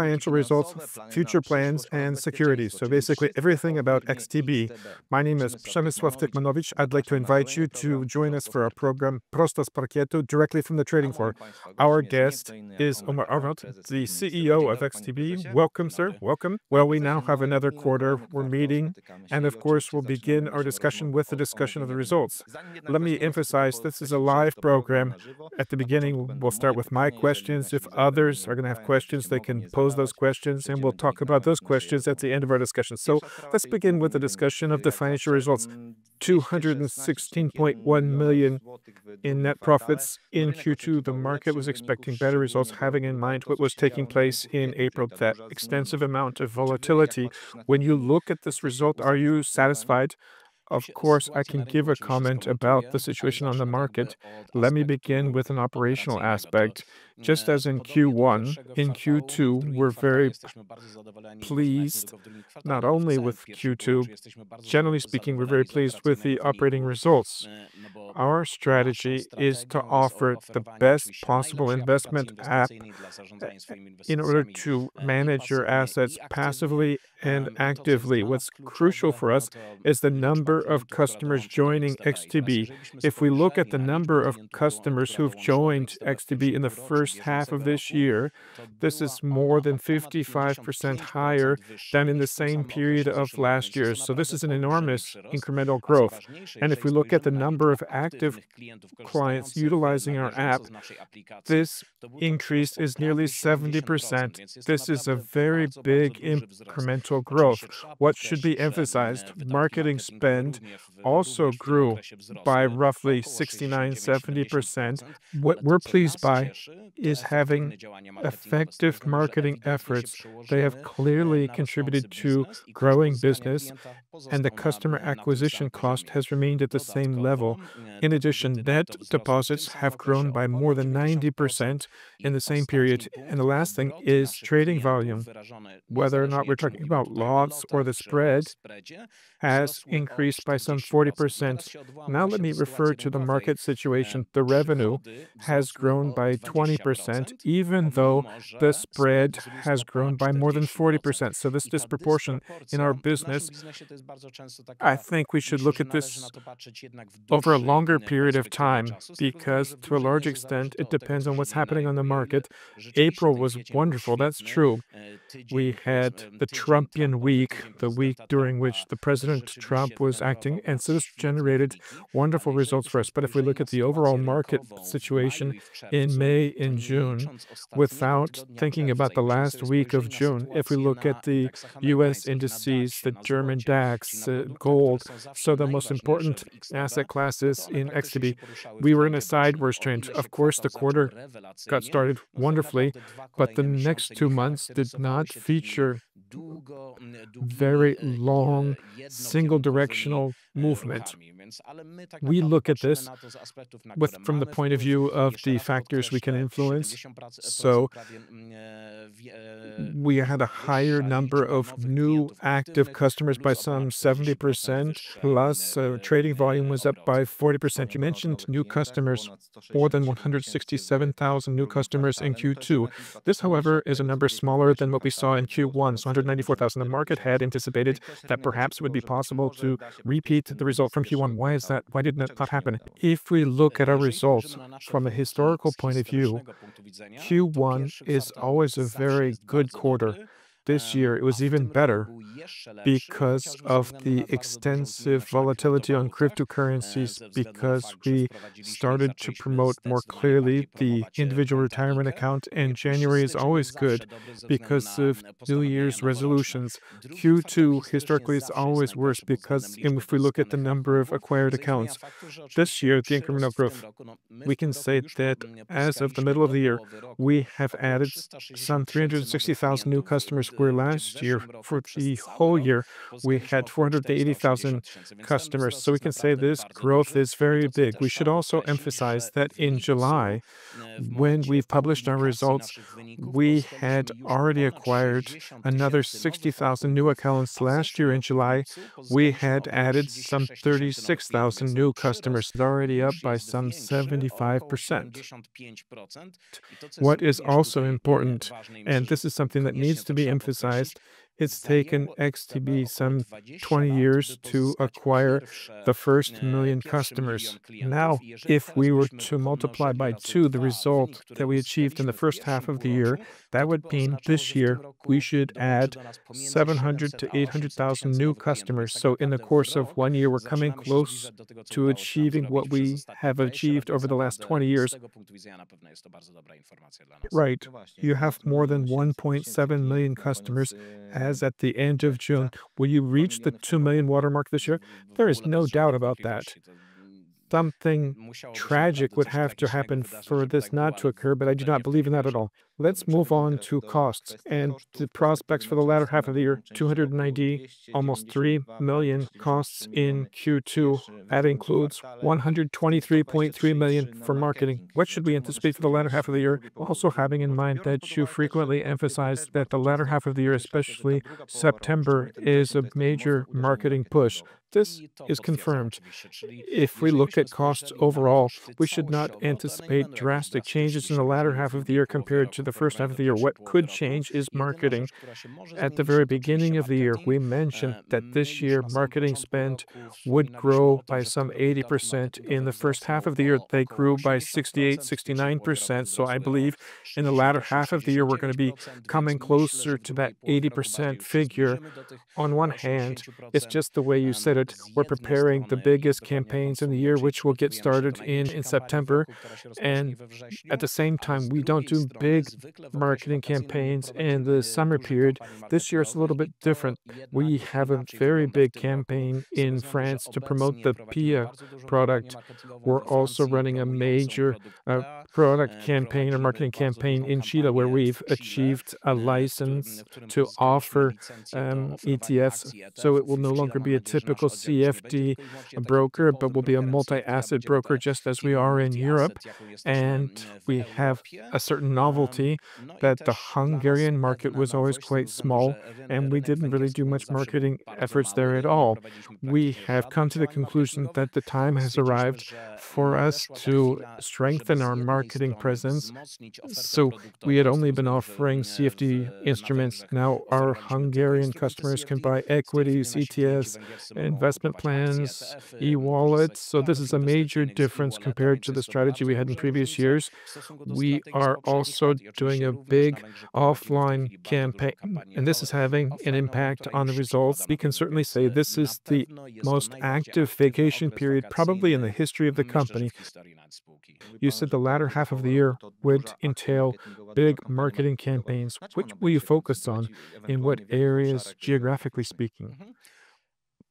financial results, future plans, and securities. So basically everything about XTB. My name is Przemysław Tykmanowicz. I'd like to invite you to join us for our program Prosto z Parkietu, directly from the trading floor. Our guest is Omar Arnaout, the CEO of XTB. Welcome, sir. Welcome. Well, we now have another quarter. We're meeting, and of course, we'll begin our discussion with the discussion of the results. Let me emphasize this is a live program. At the beginning, we'll start with my questions. If others are going to have questions, they can pose those questions, and we'll talk about those questions at the end of our discussion. So let's begin with the discussion of the financial results. 216.1 million in net profits in Q2. The market was expecting better results, having in mind what was taking place in April, that extensive amount of volatility. When you look at this result, are you satisfied? Of course, I can give a comment about the situation on the market. Let me begin with an operational aspect. Just as in Q1, in Q2, we're very pleased, not only with Q2, generally speaking, we're very pleased with the operating results. Our strategy is to offer the best possible investment app in order to manage your assets passively and actively. What's crucial for us is the number of customers joining XTB. If we look at the number of customers who've joined XTB in the first half of this year, this is more than 55% higher than in the same period of last year. So this is an enormous incremental growth. And if we look at the number of active clients utilizing our app, this increase is nearly 70%. This is a very big incremental growth. What should be emphasized, marketing spend also grew by roughly 69–70%. What we're pleased by is having effective marketing efforts. They have clearly contributed to growing business, and the customer acquisition cost has remained at the same level. In addition, net deposits have grown by more than 90% in the same period. And the last thing is trading volume. Whether or not we're talking about lots or the spread, has increased by some 40%. Now let me refer to the market situation. The revenue has grown by 20%, even though the spread has grown by more than 40%. So this disproportion in our business, I think we should look at this over a longer period of time, because to a large extent, it depends on what's happening on the market. April was wonderful, that's true. We had the Trumpian week, the week during which the President Trump was acting, and so this generated wonderful results for us. But if we look at the overall market situation in May and June, without thinking about the last week of June, if we look at the US indices, the German DAX, gold, so the most important asset classes in XTB, we were in a sideways trend. Of course, the quarter got started wonderfully, but the next 2 months did not feature very long single directional movement. We look at this from the point of view of the factors we can influence. So we had a higher number of new active customers by some 70%, plus trading volume was up by 40%. You mentioned new customers, more than 167,000 new customers in Q2. This, however, is a number smaller than what we saw in Q1, so 194,000. The market had anticipated that perhaps it would be possible to repeat the result from Q1. Why is that? Why did that not happen? If we look at our results from a historical point of view, Q1 is always a very good quarter. This year, it was even better because of the extensive volatility on cryptocurrencies, because we started to promote more clearly the individual retirement account, and January is always good because of New Year's resolutions. Q2, historically, is always worse because if we look at the number of acquired accounts, this year, the incremental growth, we can say that as of the middle of the year, we have added some 360,000 new customers, where last year, for the whole year, we had 480,000 customers. So we can say this growth is very big. We should also emphasize that in July, when we published our results, we had already acquired another 60,000 new accounts. Last year in July, we had added some 36,000 new customers, already up by some 75%. What is also important, and this is something that needs to be emphasized, it's taken XTB some 20 years to acquire the first million customers. Now, if we were to multiply by 2 the result that we achieved in the first half of the year, that would mean this year we should add 700 to 800,000 new customers. So in the course of 1 year, we're coming close to achieving what we have achieved over the last 20 years. Right. You have more than 1.7 million customers as at the end of June. Will you reach the 2 million watermark this year? There is no doubt about that. Something tragic would have to happen for this not to occur, but I do not believe in that at all. Let's move on to costs and the prospects for the latter half of the year. 290, almost 3 million costs in Q2. That includes 123.3 million for marketing. What should we anticipate for the latter half of the year? Also having in mind that you frequently emphasize that the latter half of the year, especially September, is a major marketing push. This is confirmed. If we look at costs overall, we should not anticipate drastic changes in the latter half of the year compared to the first half of the year. What could change is marketing. At the very beginning of the year, we mentioned that this year marketing spend would grow by some 80%. In the first half of the year, they grew by 68, 69%. So I believe in the latter half of the year, we're going to be coming closer to that 80% figure. On one hand, it's just the way you said it. We're preparing the biggest campaigns in the year, which will get started in September. And at the same time, we don't do big marketing campaigns in the summer period. This year it's a little bit different. We have a very big campaign in France to promote the Pia product. We're also running a major product campaign or marketing campaign in Chile, where we've achieved a license to offer ETFs. So it will no longer be a typical CFD broker, but will be a multi-asset broker, just as we are in Europe. And we have a certain novelty that the Hungarian market was always quite small, and we didn't really do much marketing efforts there at all. We have come to the conclusion that the time has arrived for us to strengthen our marketing presence. So we had only been offering CFD instruments. Now our Hungarian customers can buy equities, ETFs, investment plans, e-wallets. So this is a major difference compared to the strategy we had in previous years. We are also doing a big offline campaign, and this is having an impact on the results. We can certainly say this is the most active vacation period probably in the history of the company. You said the latter half of the year would entail big marketing campaigns. Which will you focus on? In what areas, geographically speaking?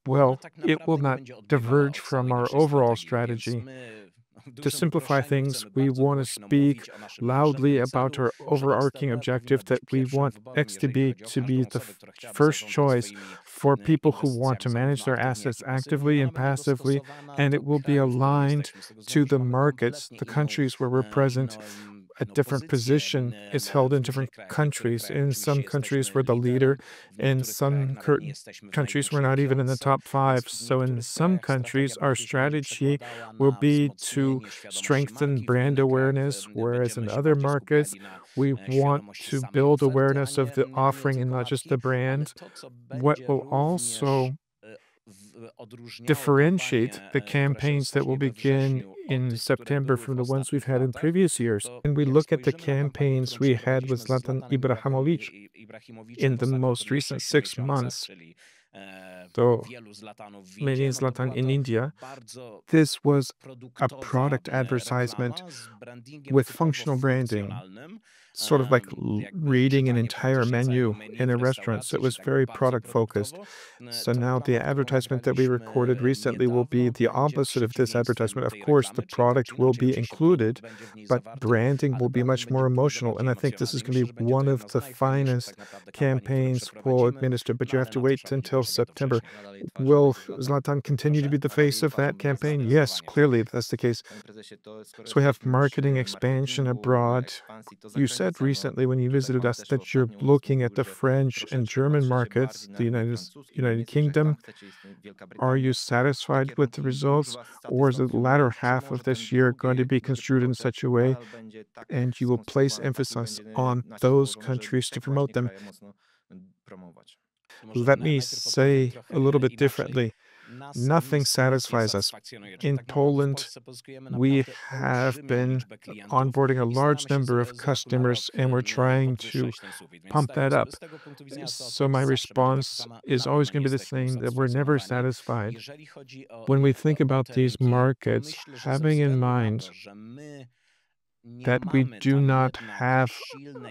Well, it will not diverge from our overall strategy. To simplify things, we want to speak loudly about our overarching objective that we want XTB to be the first choice for people who want to manage their assets actively and passively, and it will be aligned to the markets, the countries where we're present. A different position is held in different countries. In some countries, we're the leader. In some countries, we're not even in the top 5. So in some countries, our strategy will be to strengthen brand awareness, whereas in other markets, we want to build awareness of the offering and not just the brand. What will also differentiate the campaigns that will begin in September from the ones we've had in previous years. And we look at the campaigns we had with Zlatan Ibrahimovic in the most recent 6 months. So many Zlatan in India, this was a product advertisement with functional branding, sort of like reading an entire menu in a restaurant. So it was very product focused. So now the advertisement that we recorded recently will be the opposite of this advertisement. Of course, the product will be included, but branding will be much more emotional. And I think this is going to be one of the finest campaigns we'll administer, but you have to wait until September. Will Zlatan continue to be the face of that campaign? Yes, clearly that's the case. So we have marketing expansion abroad. You said recently when you visited us that you're looking at the French and German markets, the United Kingdom. Are you satisfied with the results, or is the latter half of this year going to be construed in such a way, and you will place emphasis on those countries to promote them? Let me say a little bit differently. Nothing satisfies us. In Poland, we have been onboarding a large number of customers, and we're trying to pump that up. So my response is always going to be the same, that we're never satisfied. When we think about these markets, having in mind that we do not have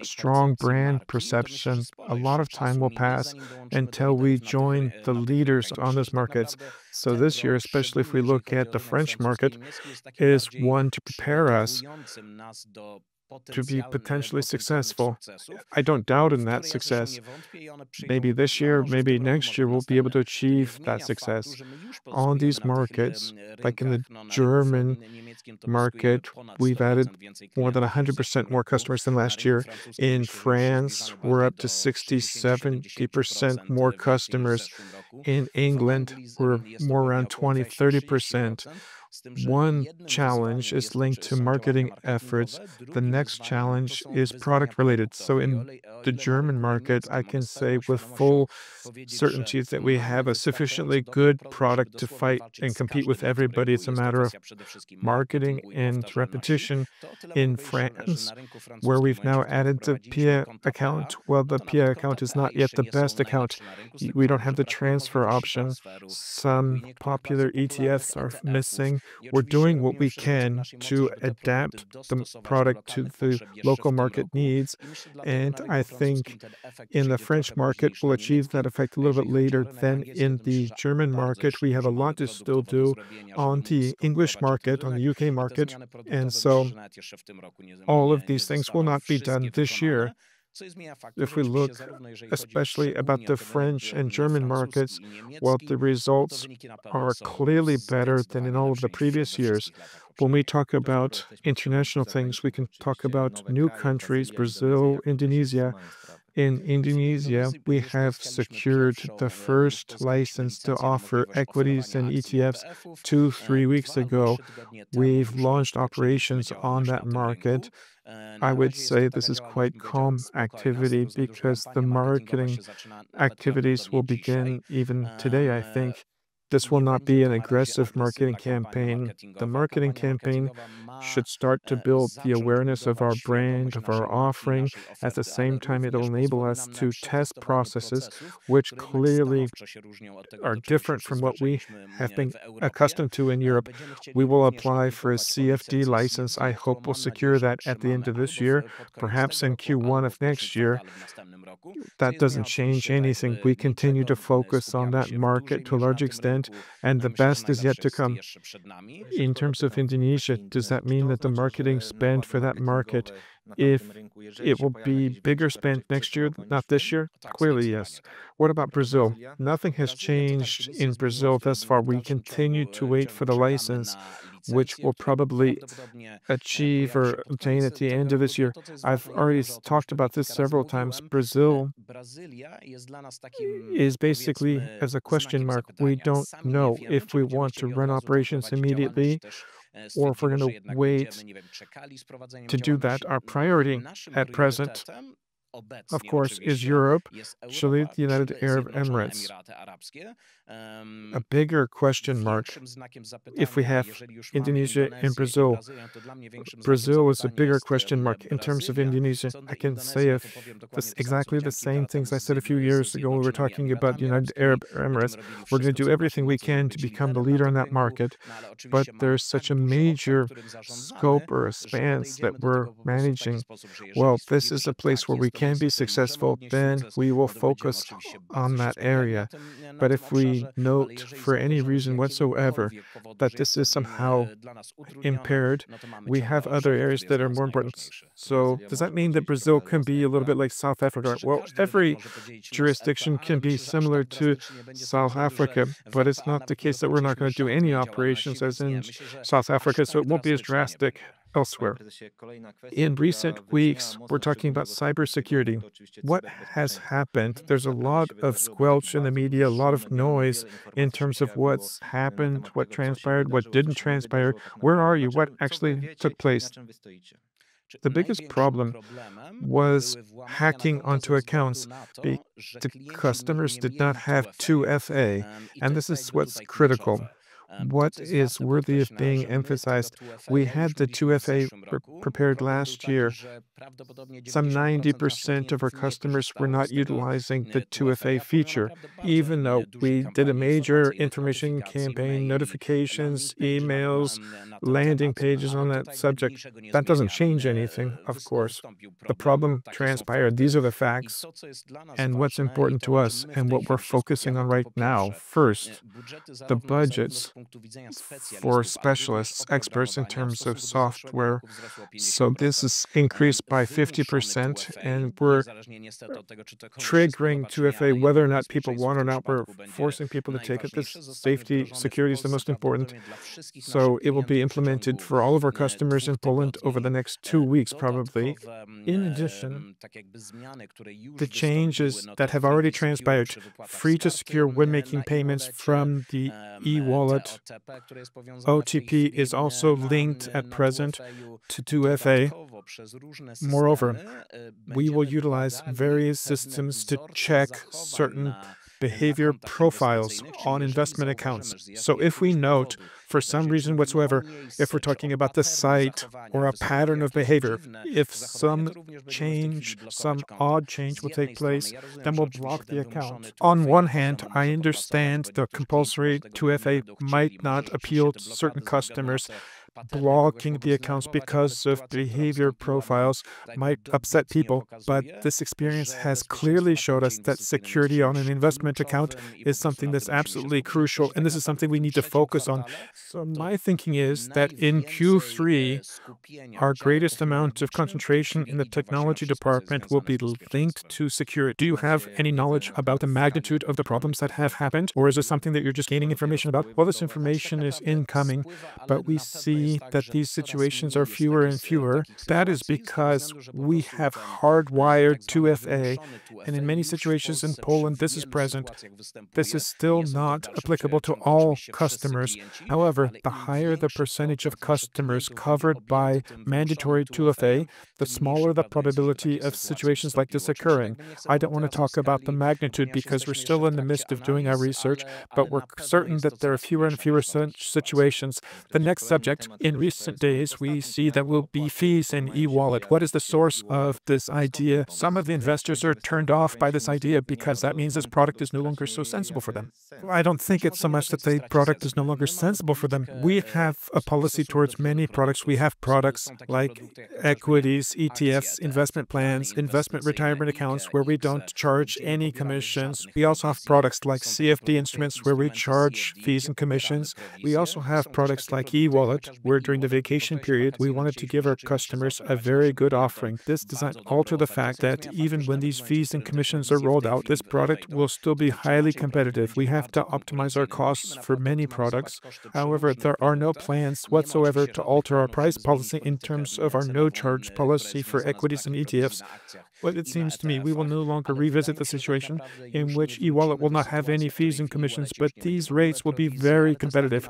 a strong brand perception, a lot of time will pass until we join the leaders on those markets. So this year, especially if we look at the French market, is one to prepare us to be potentially successful. I don't doubt in that success. Maybe this year, maybe next year, we'll be able to achieve that success. On these markets, like in the German market, we've added more than 100% more customers than last year. In France, we're up to 60, 70% more customers. In England, we're more around 20, 30%. One challenge is linked to marketing efforts. The next challenge is product related. So in the German market, I can say with full certainty that we have a sufficiently good product to fight and compete with everybody. It's a matter of marketing and repetition. In France, where we've now added the PIA account, well, the PIA account is not yet the best account. We don't have the transfer option. Some popular ETFs are missing. We're doing what we can to adapt the product to the local market needs. And I think in the French market, we'll achieve that effect a little bit later than in the German market. We have a lot to still do on the English market, on the UK market. And so all of these things will not be done this year. If we look especially about the French and German markets, well, the results are clearly better than in all of the previous years. When we talk about international things, we can talk about new countries, Brazil, Indonesia. In Indonesia, we have secured the first license to offer equities and ETFs 3 weeks ago. We've launched operations on that market. I would say this is quite calm activity because the marketing activities will begin even today, I think. This will not be an aggressive marketing campaign. The marketing campaign should start to build the awareness of our brand, of our offering. At the same time, it'll enable us to test processes which clearly are different from what we have been accustomed to in Europe. We will apply for a CFD license. I hope we'll secure that at the end of this year, perhaps in Q1 of next year. That doesn't change anything. We continue to focus on that market to a large extent, and the best is yet to come. In terms of Indonesia, does that mean that the marketing spend for that market, if it will be bigger spent next year, not this year? Clearly, yes. What about Brazil? Nothing has changed in Brazil thus far. We continue to wait for the license, which will probably achieve or obtain at the end of this year. I've already talked about this several times. Brazil is basically as a question mark. We don't know if we want to run operations immediately or if we're going to wait to do that. Our priority at present of course, is Europe, Chile, the United Arab Emirates. A bigger question mark, if we have Indonesia and Brazil. Brazil is a bigger question mark in terms of Indonesia. I can say exactly the same things I said a few years ago when we were talking about the United Arab Emirates. We're going to do everything we can to become the leader in that market, but there's such a major scope or a span that we're managing. Well, this is a place where we can be successful, then we will focus on that area. But if we note for any reason whatsoever that this is somehow impaired, we have other areas that are more important. So does that mean that Brazil can be a little bit like South Africa? Well, every jurisdiction can be similar to South Africa, but it's not the case that we're not going to do any operations as in South Africa, so it won't be as drastic elsewhere. In recent weeks, we're talking about cybersecurity. What has happened? There's a lot of squelch in the media, a lot of noise in terms of what's happened, what transpired, what didn't transpire. Where are you? What actually took place? The biggest problem was hacking onto accounts. The customers did not have 2FA, and this is what's critical. What is worthy of being emphasized? We had the 2FA prepared last year. Some 90% of our customers were not utilizing the 2FA feature, even though we did a major information campaign, notifications, emails, landing pages on that subject. That doesn't change anything, of course. The problem transpired. These are the facts and what's important to us and what we're focusing on right now. First, the budgets for specialists, experts in terms of software. So this is increased by 50%, and we're triggering 2FA whether or not people want or not. We're forcing people to take it. This safety, security is the most important. So it will be implemented for all of our customers in Poland over the next 2 weeks, probably. In addition, the changes that have already transpired, free to secure when making payments from the e-wallet. OTP is also linked at present to 2FA. Moreover, we will utilize various systems to check certain behavior profiles on investment accounts. So if we note, for some reason whatsoever, if we're talking about the site or a pattern of behavior, if some change, some odd change will take place, then we'll block the account. On one hand, I understand the compulsory 2FA might not appeal to certain customers. Blocking the accounts because of behavior profiles might upset people, but this experience has clearly showed us that security on an investment account is something that's absolutely crucial, and this is something we need to focus on. So my thinking is that in Q3, our greatest amount of concentration in the technology department will be linked to security. Do you have any knowledge about the magnitude of the problems that have happened, or is it something that you're just gaining information about? Well, this information is incoming, but we see that these situations are fewer and fewer. That is because we have hardwired 2FA, and in many situations in Poland, this is present. This is still not applicable to all customers. However, the higher the percentage of customers covered by mandatory 2FA, the smaller the probability of situations like this occurring. I don't want to talk about the magnitude because we're still in the midst of doing our research, but we're certain that there are fewer and fewer such situations. The next subject, in recent days, we see that will be fees in e-wallet. What is the source of this idea? Some of the investors are turned off by this idea because that means this product is no longer so sensible for them. I don't think it's so much that the product is no longer sensible for them. We have a policy towards many products. We have products like equities, ETFs, investment plans, investment retirement accounts where we don't charge any commissions. We also have products like CFD instruments where we charge fees and commissions. We also have products like e-wallet where during the vacation period we wanted to give our customers a very good offering. This does not alter the fact that even when these fees and commissions are rolled out, this product will still be highly competitive. We have to optimize our costs for many products. However, there are no plans whatsoever to alter our price policy in terms of our no-charge policy for equities and ETFs. Well, it seems to me we will no longer revisit the situation in which e-wallet will not have any fees and commissions, but these rates will be very competitive.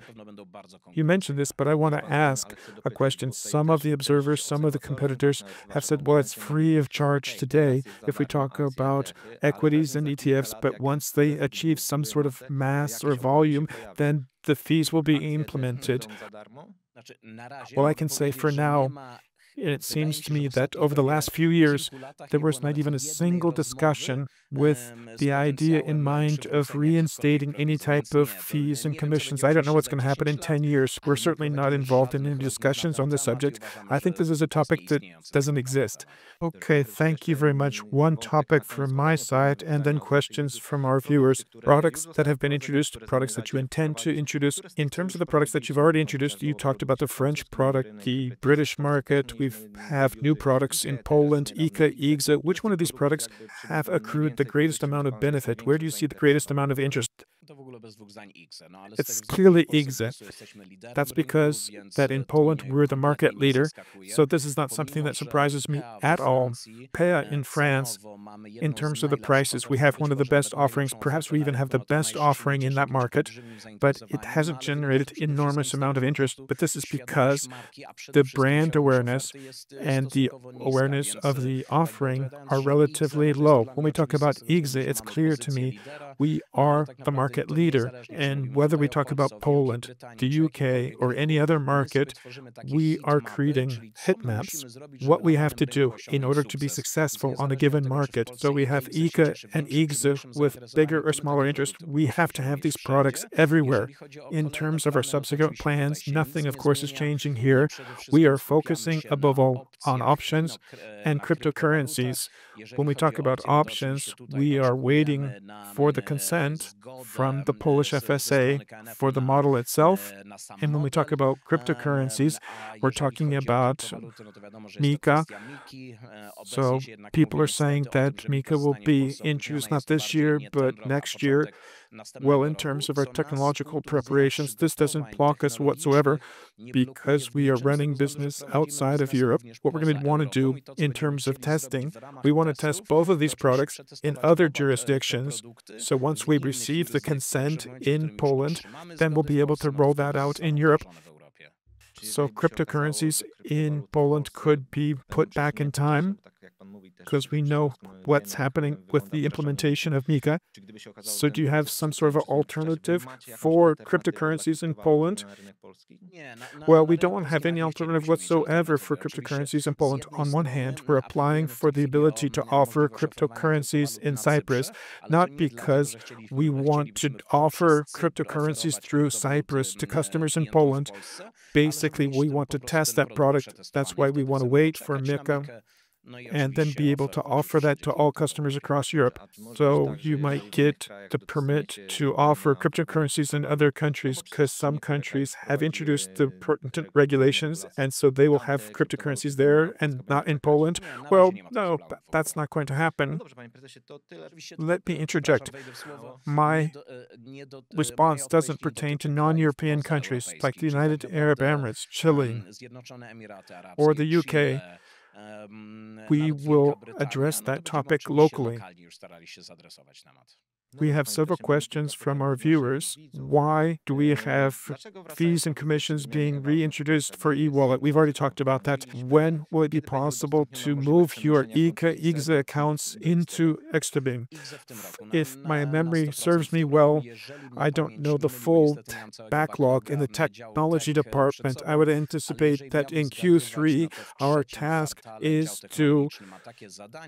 You mentioned this, but I want to ask a question. Some of the observers, some of the competitors have said, well, it's free of charge today if we talk about equities and ETFs, but once they achieve some sort of mass or volume, then the fees will be implemented. Well, I can say for now, it seems to me that over the last few years, there was not even a single discussion with the idea in mind of reinstating any type of fees and commissions. I don't know what's going to happen in 10 years. We're certainly not involved in any discussions on this subject. I think this is a topic that doesn't exist. Okay, thank you very much. One topic from my side, and then questions from our viewers. Products that have been introduced, products that you intend to introduce. In terms of the products that you've already introduced, you talked about the French product, the British market. We have new products in Poland, IKA, IGZA. Which one of these products have accrued the greatest amount of benefit? Where do you see the greatest amount of interest? It's clearly IGZA. That's because that in Poland we're the market leader, so this is not something that surprises me at all. PEA in France, in terms of the prices, we have one of the best offerings. Perhaps we even have the best offering in that market, but it hasn't generated enormous amount of interest. But this is because the brand awareness and the awareness of the offering are relatively low. When we talk about IGZA, it's clear to me we are the market leader, and whether we talk about Poland, the UK, or any other market, we are creating heat maps, what we have to do in order to be successful on a given market. So we have IKA and IGZA with bigger or smaller interest. We have to have these products everywhere. In terms of our subsequent plans, nothing, of course, is changing here. We are focusing above all on options and cryptocurrencies. When we talk about options, we are waiting for the consent from the Polish FSA for the model itself. And when we talk about cryptocurrencies, we're talking about Mika. So people are saying that Mika will be introduced not this year, but next year. Well, in terms of our technological preparations, this doesn't block us whatsoever because we are running business outside of Europe. What we're going to want to do in terms of testing, we want to test both of these products in other jurisdictions. So once we receive the consent in Poland, then we'll be able to roll that out in Europe. So cryptocurrencies in Poland could be put back in time because we know what's happening with the implementation of Mika. So do you have some sort of an alternative for cryptocurrencies in Poland? Well, we don't have any alternative whatsoever for cryptocurrencies in Poland. On one hand, we're applying for the ability to offer cryptocurrencies in Cyprus, not because we want to offer cryptocurrencies through Cyprus to customers in Poland. Basically, we want to test that product. That's why we want to wait for Mika and then be able to offer that to all customers across Europe. So you might get the permit to offer cryptocurrencies in other countries because some countries have introduced the pertinent regulations, and so they will have cryptocurrencies there and not in Poland. Well, no, that's not going to happen. Let me interject. My response doesn't pertain to non-European countries like the United Arab Emirates, Chile, or the UK. We will address that topic locally. We have several questions from our viewers. Why do we have fees and commissions being reintroduced for e-wallet? We've already talked about that. When will it be possible to move your IKA, IGZA accounts into XTB? If my memory serves me well, I don't know the full backlog in the technology department. I would anticipate that in Q3, our task is to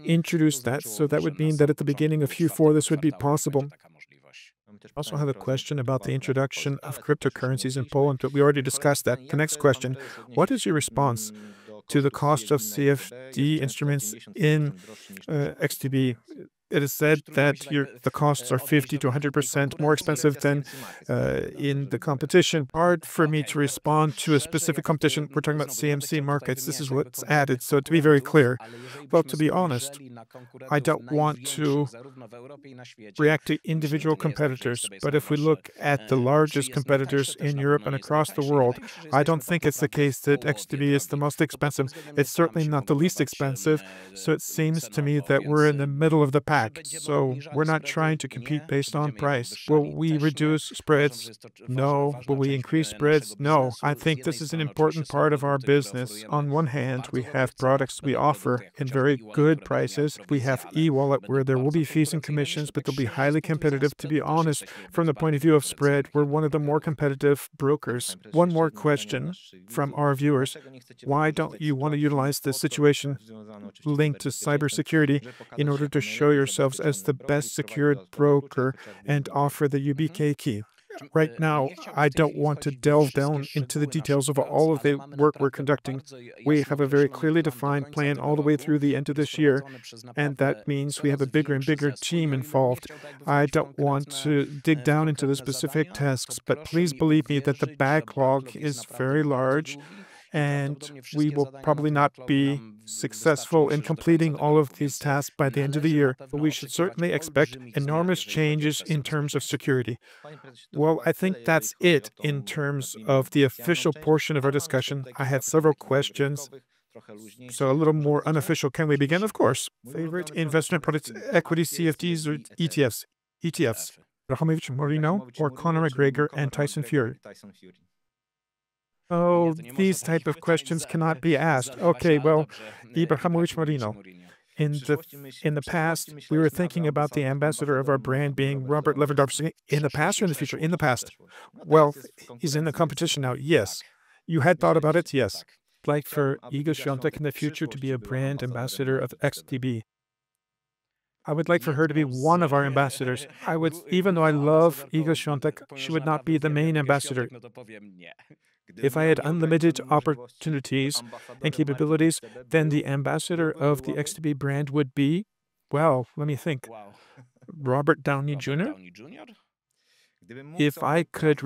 introduce that. So that would mean that at the beginning of Q4, this would be possible. I also have a question about the introduction of cryptocurrencies in Poland, but we already discussed that. The next question, what is your response to the cost of CFD instruments in XTB? it is said that the costs are 50 to 100% more expensive than in the competition. Hard for me to respond to a specific competition. We're talking about CMC markets. This is what's added. So to be very clear, well, to be honest, I don't want to react to individual competitors, but if we look at the largest competitors in Europe and across the world, I don't think it's the case that XTB is the most expensive. It's certainly not the least expensive, so it seems to me that we're in the middle of the pack. So we're not trying to compete based on price. Will we reduce spreads? No. Will we increase spreads? No. I think this is an important part of our business. On one hand, we have products we offer in very good prices. We have e-wallet where there will be fees and commissions, but they'll be highly competitive. To be honest, from the point of view of spread, we're one of the more competitive brokers. One more question from our viewers. Why don't you want to utilize this situation linked to cybersecurity in order to show yourselves as the best secured broker and offer the UBK key? Right now, I don't want to delve down into the details of all of the work we're conducting. We have a very clearly defined plan all the way through the end of this year, and that means we have a bigger and bigger team involved. I don't want to dig down into the specific tasks, but please believe me that the backlog is very large, and we will probably not be successful in completing all of these tasks by the end of the year, but we should certainly expect enormous changes in terms of security. Well, I think that's it in terms of the official portion of our discussion. I had several questions, so a little more unofficial. Can we begin? Of course. Favorite investment products, equity, CFDs, or ETFs? ETFs. Rahamowicz Moreno or Conor McGregor and Tyson Fury? Oh, these type of questions cannot be asked. Okay, well, Ibrahimovic Moreno. In the past, we were thinking about the ambassador of our brand being Robert Lewandowski. In the past or in the future? In the past. Well, he's in the competition now. Yes. You had thought about it? Yes. Like for Iga Świątek in the future to be a brand ambassador of XTB. I would like for her to be one of our ambassadors. Even though I love Iga Świątek, she would not be the main ambassador. If I had unlimited opportunities and capabilities, then the ambassador of the XTB brand would be, well, let me think, Robert Downey Jr.? If I could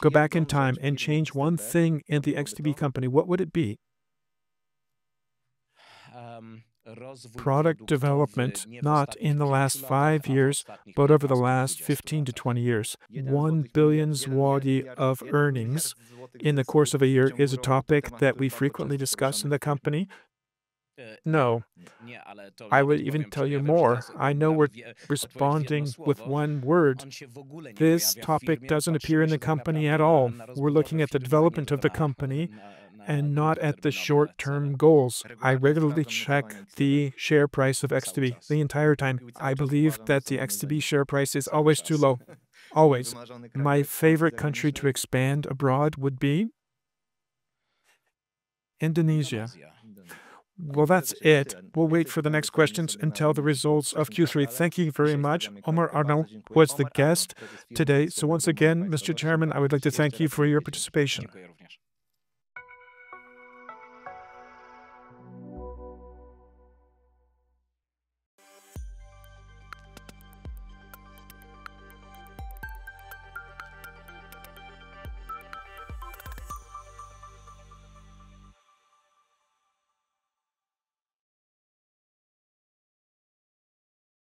go back in time and change one thing in the XTB company, what would it be? Product development, not in the last 5 years, but over the last 15 to 20 years. 1 billion zloty of earnings in the course of a year is a topic that we frequently discuss in the company. No, I would even tell you more. I know we're responding with one word. This topic doesn't appear in the company at all. We're looking at the development of the company and not at the short-term goals. I regularly check the share price of XTB the entire time. I believe that the XTB share price is always too low. Always. My favorite country to expand abroad would be Indonesia. Well, that's it. We'll wait for the next questions until the results of Q3. Thank you very much. Omar Arnaout was the guest today. So once again, Mr. Chairman, I would like to thank you for your participation.